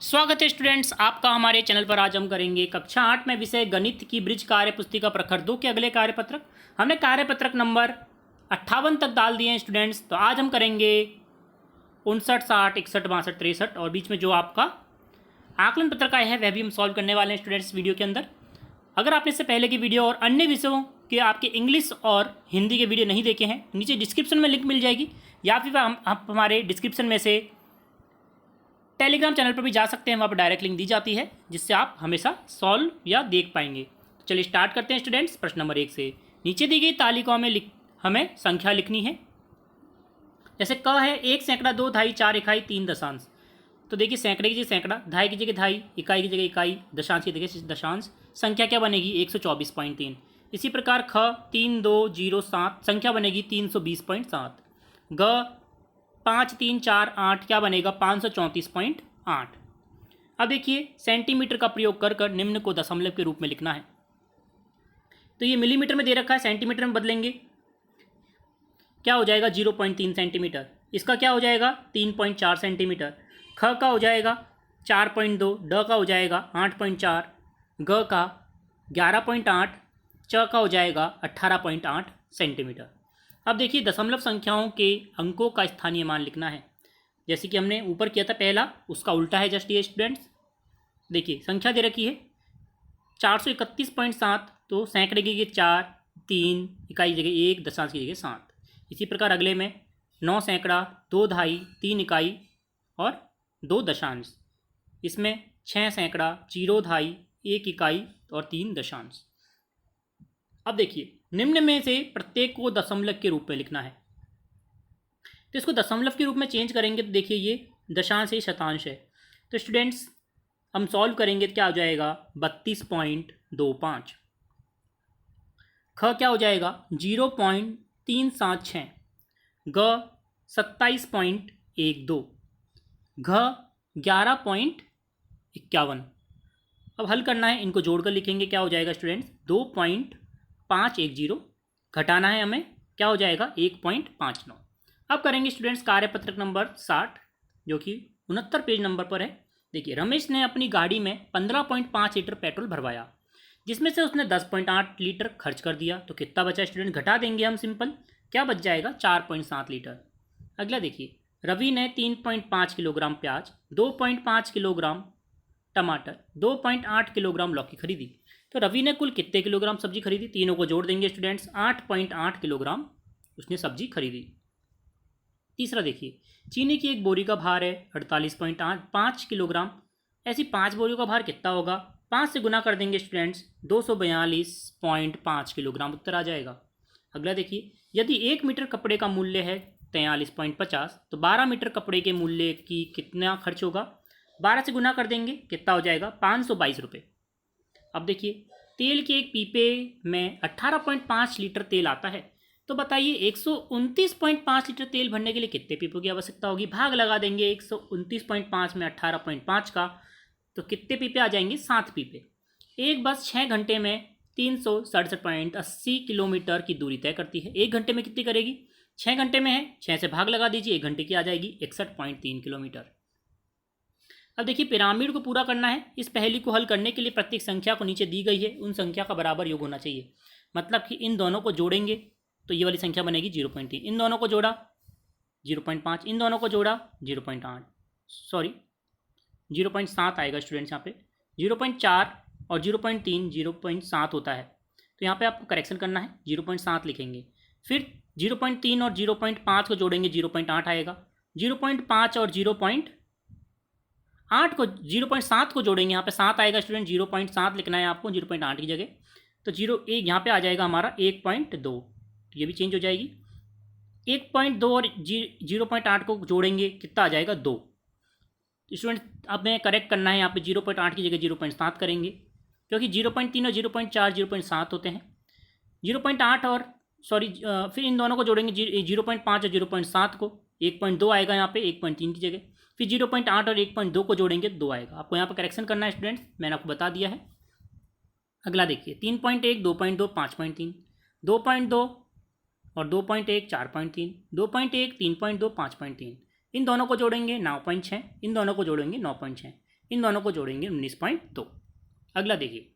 स्वागत है स्टूडेंट्स आपका हमारे चैनल पर। आज हम करेंगे कक्षा 8 में विषय गणित की ब्रिज कार्य पुस्तिका प्रखर 2 के अगले कार्यपत्रक। हमने कार्यपत्रक नंबर 58 तक डाल दिए हैं स्टूडेंट्स। तो आज हम करेंगे 59, 60, 61, 62, 63 और बीच में जो आपका आकलन पत्र का है वह भी हम सॉल्व करने वाले हैं स्टूडेंट्स वीडियो के अंदर। अगर आपने इससे पहले की वीडियो और अन्य विषयों के आपके इंग्लिश और हिंदी के वीडियो नहीं देखे हैं तो नीचे डिस्क्रिप्शन में लिंक मिल जाएगी, या फिर आप हमारे डिस्क्रिप्शन में से टेलीग्राम चैनल पर भी जा सकते हैं, वहाँ पर डायरेक्ट लिंक दी जाती है जिससे आप हमेशा सॉल्व या देख पाएंगे। तो चलिए स्टार्ट करते हैं स्टूडेंट्स। प्रश्न नंबर 1 से नीचे दी गई तालिकाओं में हमें संख्या लिखनी है। जैसे क है 1 सैकड़ा, 2 ढाई, 4 इकाई, 3 दशांश। तो देखिए सैकड़े की जगह सैकड़ा, ढाई की जगह ढाई, इकाई की जगह इकाई, दशांश की जगह दशांश। संख्या क्या बनेगी 124.3। इसी प्रकार ख 3, 2, 0, 7 संख्या बनेगी 320.7। ग 5, 3, 4, 8 क्या बनेगा 534.8। अब देखिए सेंटीमीटर का प्रयोग कर कर निम्न को दशमलव के रूप में लिखना है। तो ये मिलीमीटर में दे रखा है, सेंटीमीटर में बदलेंगे क्या हो जाएगा 0.3 सेंटीमीटर। इसका क्या हो जाएगा 3.4 सेंटीमीटर। ख का हो जाएगा 4.2, ड का हो जाएगा 8.4, ग का 11.8, च का हो जाएगा 18.8 सेंटीमीटर। अब देखिए दशमलव संख्याओं के अंकों का स्थानीय मान लिखना है। जैसे कि हमने ऊपर किया था पहला, उसका उल्टा है जस्ट ये स्टूडेंट्स। देखिए संख्या दे रखी है 431.7, तो सैकड़े की जगह 4, 3 इकाई की जगह 1, दशांश की जगह 7। इसी प्रकार अगले में 9 सैकड़ा, 2 ढाई, 3 इकाई और 2 दशांश। इसमें 6 सैकड़ा, 0 ढाई, 1 इकाई और 3 दशांश। अब देखिए निम्न में से प्रत्येक को दशमलव के रूप में लिखना है। तो इसको दशमलव के रूप में चेंज करेंगे तो देखिए ये दशांश है, शतांश है। तो स्टूडेंट्स हम सॉल्व करेंगे तो क्या हो जाएगा 32.25। ख क्या हो जाएगा 0.376। ग 27.12। घ 11.51। अब हल करना है, इनको जोड़कर लिखेंगे क्या हो जाएगा स्टूडेंट्स 2.510। घटाना है हमें, क्या हो जाएगा 1.59। अब करेंगे स्टूडेंट्स कार्यपत्रक नंबर 60 जो कि 69 पेज नंबर पर है। देखिए रमेश ने अपनी गाड़ी में 15.5 लीटर पेट्रोल भरवाया, जिसमें से उसने 10.8 लीटर खर्च कर दिया। तो कितना बचा स्टूडेंट, घटा देंगे हम सिंपल, क्या बच जाएगा 4.7 लीटर। अगला देखिए रवि ने 3.5 किलोग्राम प्याज, 2.5 किलोग्राम टमाटर, 2.8 किलोग्राम लौकी खरीदी। तो रवि ने कुल कितने किलोग्राम सब्जी खरीदी, तीनों को जोड़ देंगे स्टूडेंट्स, 8.8 किलोग्राम उसने सब्जी खरीदी। तीसरा देखिए चीनी की एक बोरी का भार है 48.5 किलोग्राम। ऐसी 5 बोरियों का भार कितना होगा, 5 से गुना कर देंगे स्टूडेंट्स, 242.5 किलोग्राम उत्तर आ जाएगा। अगला देखिए यदि 1 मीटर कपड़े का मूल्य है 43.50, तो 12 मीटर कपड़े के मूल्य की कितना खर्च होगा, 12 से गुना कर देंगे, कितना हो जाएगा 522 रुपये। अब देखिए तेल के एक पीपे में 18.5 लीटर तेल आता है। तो बताइए 129.5 लीटर तेल भरने के लिए कितने पीपों की आवश्यकता होगी। भाग लगा देंगे 129.5 में 18.5 का, तो कितने पीपे आ जाएंगे 7 पीपे। एक बस 6 घंटे में 367.80 किलोमीटर की दूरी तय करती है। 1 घंटे में कितनी करेगी, 6 घंटे में है, 6 से भाग लगा दीजिए, 1 घंटे की आ जाएगी 61.3 किलोमीटर। अब देखिए पिरामिड को पूरा करना है। इस पहेली को हल करने के लिए प्रत्येक संख्या को नीचे दी गई है उन संख्या का बराबर योग होना चाहिए। मतलब कि इन दोनों को जोड़ेंगे तो ये वाली संख्या बनेगी 0.3, इन दोनों को जोड़ा 0.5, इन दोनों को जोड़ा 0.8, सॉरी 0.7 आएगा स्टूडेंट्स। यहाँ पे 0.4 और 0.3 0.7 होता है, तो यहाँ पे आपको करेक्शन करना है, 0.7 लिखेंगे। फिर 0.3 और 0.5 को जोड़ेंगे 0.8 आएगा। 0.5 और 0.8 को 0.7 को जोड़ेंगे, यहाँ पे 7 आएगा स्टूडेंट, 0.7 लिखना है आपको 0.8 की जगह। तो 1 यहाँ पे आ जाएगा हमारा 1.2, ये भी चेंज हो जाएगी। 1.2 और 0.8 को जोड़ेंगे कितना आ जाएगा 2। स्टूडेंट अब मैं करेक्ट करना है, यहाँ पे 0.8 की जगह 0.7 करेंगे, क्योंकि 0.3 और 0.4 0.7 होते हैं। 0.8 और सॉरी फिर इन दोनों को जोड़ेंगे 0.5 और 0.7 को, 1.2 आएगा यहाँ पे 1.3 की जगह। फिर 0.8 और 1.2 को जोड़ेंगे 2 आएगा। आपको यहाँ पर करेक्शन करना है स्टूडेंट्स, मैंने आपको बता दिया है। अगला देखिए 3.1 2.2 5.3, 2.2 और 2.1 4.3, 2.1 3.2 5.3, इन दोनों को जोड़ेंगे 9.6, इन दोनों को जोड़ेंगे 9.6। इन दोनों को जोड़ेंगे 19.2। अगला देखिए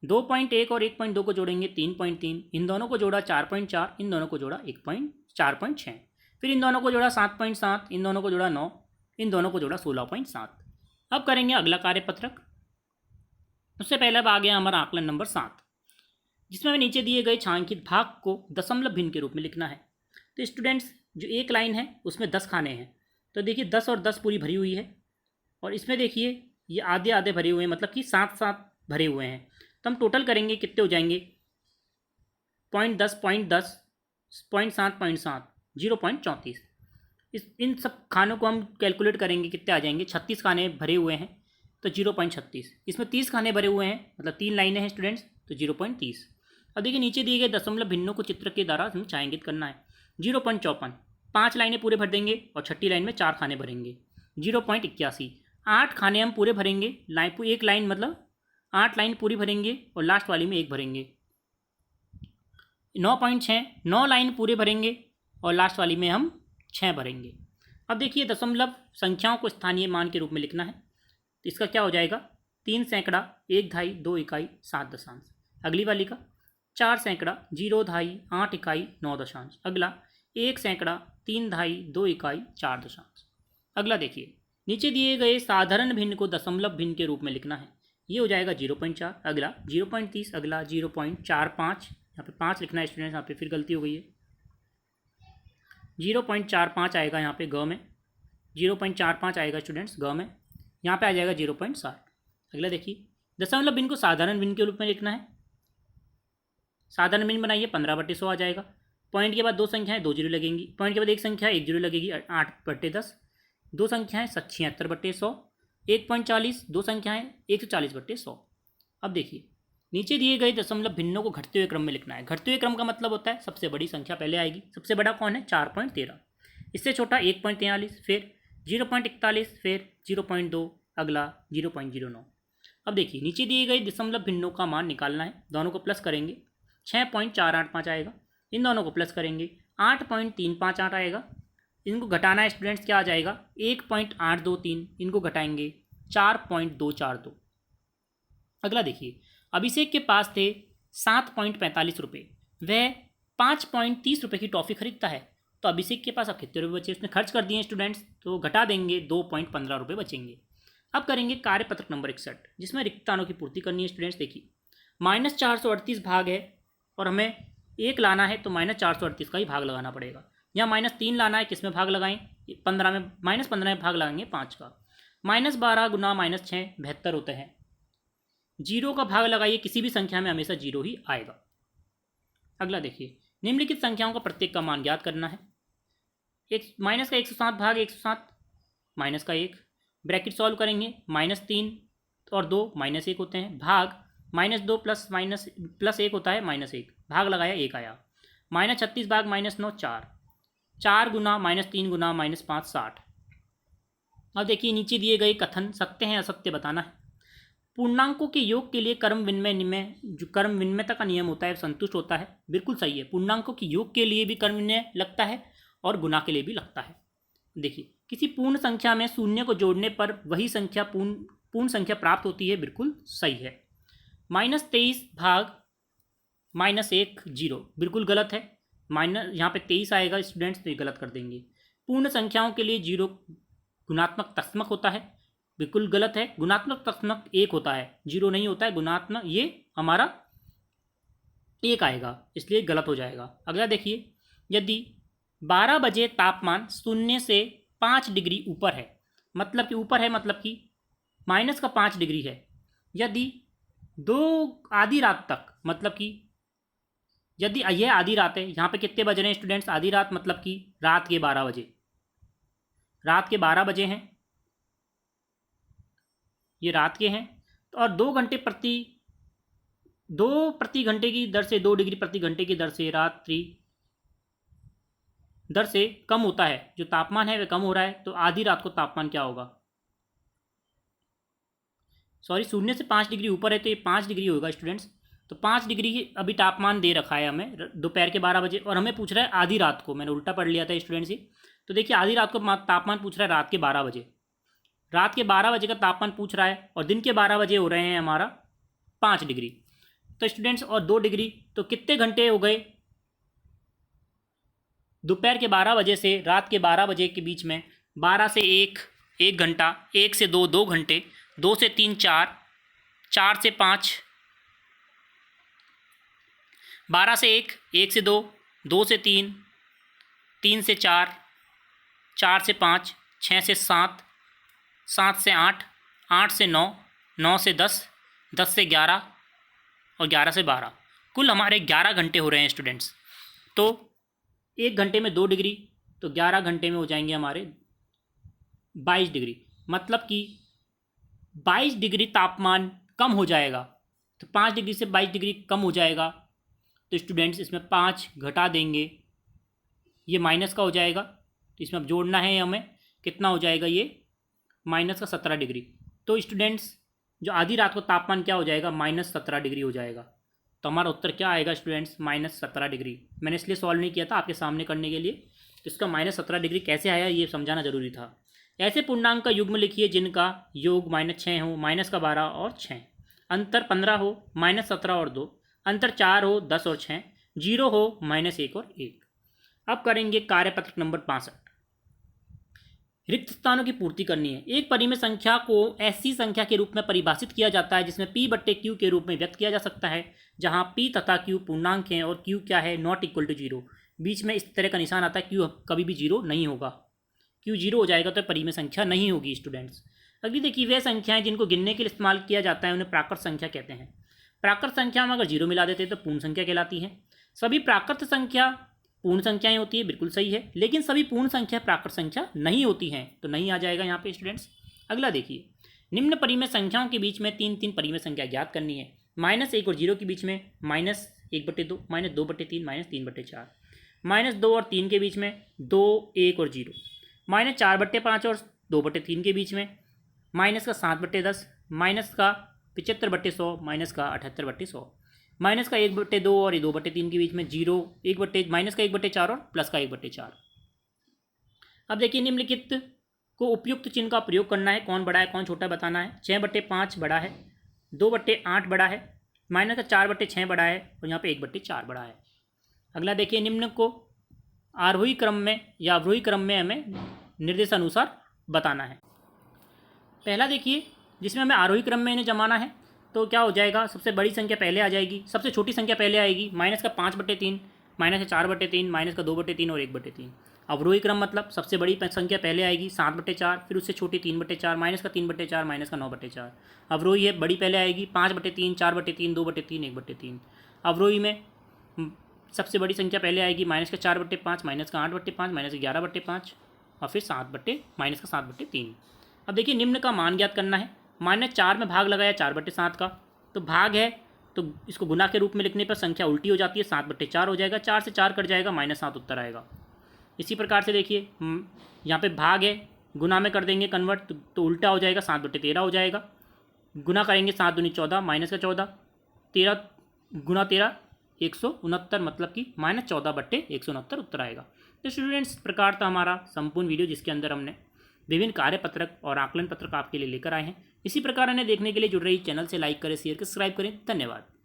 2.1 और 1.2 को जोड़ेंगे 3.3, इन दोनों को जोड़ा 4.4, इन दोनों को जोड़ा 4.6, फिर इन दोनों को जोड़ा 7.7, इन दोनों को जोड़ा 9, इन दोनों को जोड़ा 16.7। अब करेंगे अगला कार्यपत्रक। उससे पहले अब आ गया हमारा आकलन नंबर 7, जिसमें हमें नीचे दिए गए छायांकित भाग को दशमलव भिन्न के रूप में लिखना है। तो स्टूडेंट्स जो एक लाइन है उसमें 10 खाने हैं, तो देखिए 10 और 10 पूरी भरी हुई है, और इसमें देखिए ये आधे आधे भरे हुए हैं, मतलब कि 7 भरे हुए हैं। तो हम टोटल करेंगे कितने हो जाएंगे 0.10 0.10 0.7 0.7 0.34। इन सब खानों को हम कैलकुलेट करेंगे, कितने आ जाएंगे 36 खाने भरे हुए हैं तो 0.36। इसमें 30 खाने भरे हुए हैं, मतलब 3 लाइनें हैं स्टूडेंट्स, तो 0.30। अब देखिए नीचे दिए गए दशमलव भिन्नों को चित्र के द्वारा हमें छायांकित करना है। 0.54, 5 लाइनें पूरे भर देंगे और छठी लाइन में 4 खाने भरेंगे। 0.81, 8 खाने हम पूरे भरेंगे, एक लाइन मतलब 8 लाइन पूरी भरेंगे और लास्ट वाली में 1 भरेंगे। 9.6, 9 लाइन पूरे भरेंगे और लास्ट वाली में हम 6 भरेंगे। अब देखिए दशमलव संख्याओं को स्थानीय मान के रूप में लिखना है, तो इसका क्या हो जाएगा 3 सैकड़ा 1 दहाई 2 इकाई 7 दशांश। अगली वाली का 4 सैकड़ा 0 दहाई 8 इकाई 9 दशांश। अगला 1 सैकड़ा 3 दहाई 2 इकाई 4 दशांश। अगला देखिए नीचे दिए गए साधारण भिन्न को दशमलव भिन्न के रूप में लिखना है, ये हो जाएगा 0.4। अगला 0.30, अगला 0.45, यहाँ पे 5 लिखना है स्टूडेंट्स, यहाँ पे फिर गलती हो गई है, 0.45 आएगा यहाँ पे ग में, 0.45 आएगा स्टूडेंट्स ग में, यहाँ पे आ जाएगा 0.60। अगला देखिए दशमलव भिन्न को साधारण भिन्न के रूप में लिखना है, साधारण भिन्न बनाइए 15/100 आ जाएगा। पॉइंट के बाद 2 संख्याएं 2 जीरो लगेंगी, पॉइंट के बाद 1 संख्या 1 जीरो लगेगी 8/10, 2 संख्याएं 76/100, 1.40, 2 संख्याएं 140/100। अब देखिए नीचे दिए गए दशमलव भिन्नों को घटते हुए क्रम में लिखना है। घटते हुए क्रम का मतलब होता है सबसे बड़ी संख्या पहले आएगी। सबसे बड़ा कौन है 4.13, इससे छोटा 1.43, फिर 0.41, फिर 0.2, अगला 0.09। अब देखिए नीचे दिए गए दशमलव भिन्नों का मान निकालना है, दोनों को प्लस करेंगे 6.485 आएगा, इन दोनों को प्लस करेंगे 8.358 आएगा, इनको घटाना है स्टूडेंट्स क्या आ जाएगा 1.823, इनको घटाएंगे 4.242। अगला देखिए अभिषेक के पास थे 7.45 रुपये, वह 5.30 रुपये की टॉफ़ी खरीदता है, तो अभिषेक के पास अब कितने रुपये बचे, उसने खर्च कर दिए स्टूडेंट्स, तो घटा देंगे 2.15 रुपये बचेंगे। अब करेंगे कार्यपत्रक नंबर 61, जिसमें रिक्त स्थानों की पूर्ति करनी है स्टूडेंट्स। देखिए -438 भाग है और हमें 1 लाना है, तो -438 का ही भाग लगाना पड़ेगा। यहाँ -3 लाना है, किस में भाग लगाएं 15 में, -15 में भाग लगाएंगे 5 का। -12 गुना -6 72 होते हैं। 0 का भाग लगाइए, किसी भी संख्या में हमेशा 0 ही आएगा। अगला देखिए निम्नलिखित संख्याओं का प्रत्येक का मान ज्ञात करना है। माइनस का 107 भाग 107 माइनस का 1, ब्रैकेट सॉल्व करेंगे -3 और 2 -1 होते हैं, भाग -2 प्लस 1 होता है -1, भाग लगाया 1 आया। -36 भाग -9 4 गुना -3 गुना -5 60। अब देखिए नीचे दिए गए कथन सत्य हैं असत्य बताना है। पूर्णांकों के योग के लिए कर्म विनिमयता का नियम होता है संतुष्ट होता है, बिल्कुल सही है। पूर्णांकों के योग के लिए भी कर्म विनिमय लगता है और गुना के लिए भी लगता है। देखिए किसी पूर्ण संख्या में शून्य को जोड़ने पर वही संख्या पूर्ण संख्या प्राप्त होती है, बिल्कुल सही है। -23 भाग -1 0 बिल्कुल गलत है, यहाँ पे 23 आएगा स्टूडेंट्स, तो ये गलत कर देंगे। पूर्ण संख्याओं के लिए 0 गुणात्मक तत्समक होता है, बिल्कुल गलत है। गुणात्मक तत्समक 1 होता है, 0 नहीं होता है गुणात्मक, ये हमारा 1 आएगा, इसलिए गलत हो जाएगा। अगला देखिए यदि 12 बजे तापमान 0 से 5 डिग्री ऊपर है, मतलब कि ऊपर है मतलब कि -5 डिग्री है। यदि आधी रात तक, मतलब कि यदि यह आधी रात है, यहाँ पे कितने बज रहे हैं स्टूडेंट्स आधी रात, मतलब कि रात के 12 बजे, रात के 12 बजे हैं, ये रात के हैं। और 2 प्रति घंटे की दर से 2 डिग्री प्रति घंटे की दर से रात्रि दर से कम होता है, जो तापमान है वह कम हो रहा है, तो आधी रात को तापमान क्या होगा, सॉरी 0 से 5 डिग्री ऊपर है तो ये 5 डिग्री होगा स्टूडेंट्स। तो 5 डिग्री अभी तापमान दे रखा है हमें दोपहर के 12 बजे, और हमें पूछ रहा है आधी रात को, मैंने उल्टा पढ़ लिया था स्टूडेंट्स ये। तो देखिए आधी रात को तापमान पूछ रहा है रात के 12 बजे, रात के 12 बजे का तापमान पूछ रहा है और दिन के 12 बजे हो रहे हैं हमारा 5 डिग्री। तो स्टूडेंट्स और 2 डिग्री, तो कितने घंटे हो गए? दोपहर के 12 बजे से रात के 12 बजे के बीच में 12 से 1 घंटा, 1 से 2 घंटे, 2 से 3 4, 4 से 5, 12 से 1 से 2, 2 से 3, 3 से 4, 4 से 5, 6 से 7, 7 से 8, 8 से 9, 9 से 10, 10 से 11 और 11 से 12, कुल हमारे 11 घंटे हो रहे हैं स्टूडेंट्स। तो 1 घंटे में 2 डिग्री, तो 11 घंटे में हो जाएंगे हमारे 22 डिग्री, मतलब कि 22 डिग्री तापमान कम हो जाएगा। तो 5 डिग्री से 22 डिग्री कम हो जाएगा। तो स्टूडेंट्स इसमें 5 घटा देंगे, ये माइनस का हो जाएगा। तो इसमें अब जोड़ना है हमें, कितना हो जाएगा ये? माइनस का 17 डिग्री। तो स्टूडेंट्स जो आधी रात को तापमान क्या हो जाएगा? -17 डिग्री हो जाएगा। तो हमारा उत्तर क्या आएगा स्टूडेंट्स? -17 डिग्री। मैंने इसलिए सॉल्व नहीं किया था आपके सामने करने के लिए। तो इसका -17 डिग्री कैसे आया ये समझाना जरूरी था। ऐसे पूर्णांक का युग्म लिखिए जिनका योग -6 हो, -12 और 6, अंतर 15 हो, -17 और 2, अंतर 4 हो, 10 और 6, 0 हो, -1 और 1। अब करेंगे कार्यपत्रक नंबर 65। रिक्त स्थानों की पूर्ति करनी है। एक परिमेय संख्या को ऐसी संख्या के रूप में परिभाषित किया जाता है जिसमें P/Q के रूप में व्यक्त किया जा सकता है, जहां P तथा Q पूर्णांक हैं और Q क्या है? Not equal to 0। बीच में इस तरह का निशान आता है, Q कभी भी 0 नहीं होगा। Q 0 हो जाएगा तो परिमेय संख्या नहीं होगी स्टूडेंट्स। अगली देखिए, वे संख्याएं जिनको गिनने के लिए इस्तेमाल किया जाता है उन्हें प्राकृत संख्या कहते हैं। प्राकृत संख्या में अगर 0 मिला देते हैं तो पूर्ण संख्या कहलाती है। सभी प्राकृत संख्या पूर्ण संख्याएं होती है, बिल्कुल सही है, लेकिन सभी पूर्ण संख्या प्राकृत संख्या नहीं होती हैं, तो नहीं आ जाएगा यहाँ पे स्टूडेंट्स। अगला देखिए, निम्न परिमेय संख्याओं के बीच में 3 परिमेय संख्या ज्ञात करनी है। -1 और 0 के बीच में -1/2, -2/3, -3/4, -2 और 3 के बीच में 2, 1 और 0, -4/5 और 2/3 के बीच में, -7/10, -75/100, -78/100, -1/2 और 2/3 के बीच में 0, -1/4 और +1/4। अब देखिए, निम्नलिखित को उपयुक्त चिन्ह का प्रयोग करना है। कौन बड़ा है कौन छोटा बताना है। 6/5 बड़ा है, 2/8 बड़ा है, -4/6 बड़ा है और यहाँ पे 1/4 बड़ा है। अगला देखिए, निम्न को आरोही क्रम में या अवरोही क्रम में हमें निर्देशानुसार बताना है। पहला देखिए, जिसमें हमें आरोही क्रम में इन्हें जमाना है, तो क्या हो जाएगा? सबसे बड़ी संख्या पहले आ जाएगी, सबसे छोटी संख्या पहले आएगी, -5/3, -4/3, -2/3 और 1/3। अवरोही क्रम मतलब सबसे बड़ी संख्या पहले आएगी 7/4, फिर उससे छोटी 3/4, -3/4, -9/4। अवरोही है, बड़ी पहले आएगी 5/3, 4/3, 2/3, 1/3। अवरोही में सबसे बड़ी संख्या पहले आएगी -4/5, -8/5, -11/5 और फिर -7/3। अब देखिए, निम्न का मान ज्ञात करना है। -4 में भाग लगाया 4/7 का, तो भाग है तो इसको गुना के रूप में लिखने पर संख्या उल्टी हो जाती है, 7/4 हो जाएगा, 4 से 4 कट जाएगा, -7 उत्तर आएगा। इसी प्रकार से देखिए, यहाँ पे भाग है, गुना में कर देंगे कन्वर्ट तो उल्टा हो जाएगा, 7/13 हो जाएगा। गुना करेंगे 7 दूनी 14, -14, 13 गुना 13 169, मतलब कि -14/169 उत्तर आएगा। तो स्टूडेंट्स, इस प्रकार था हमारा संपूर्ण वीडियो, जिसके अंदर हमने विभिन्न कार्यपत्रक और आकलन पत्रक आपके लिए लेकर आए हैं। इसी प्रकार इन्हें देखने के लिए जुड़ रही चैनल से लाइक करें, शेयर करें, सब्सक्राइब करें। धन्यवाद।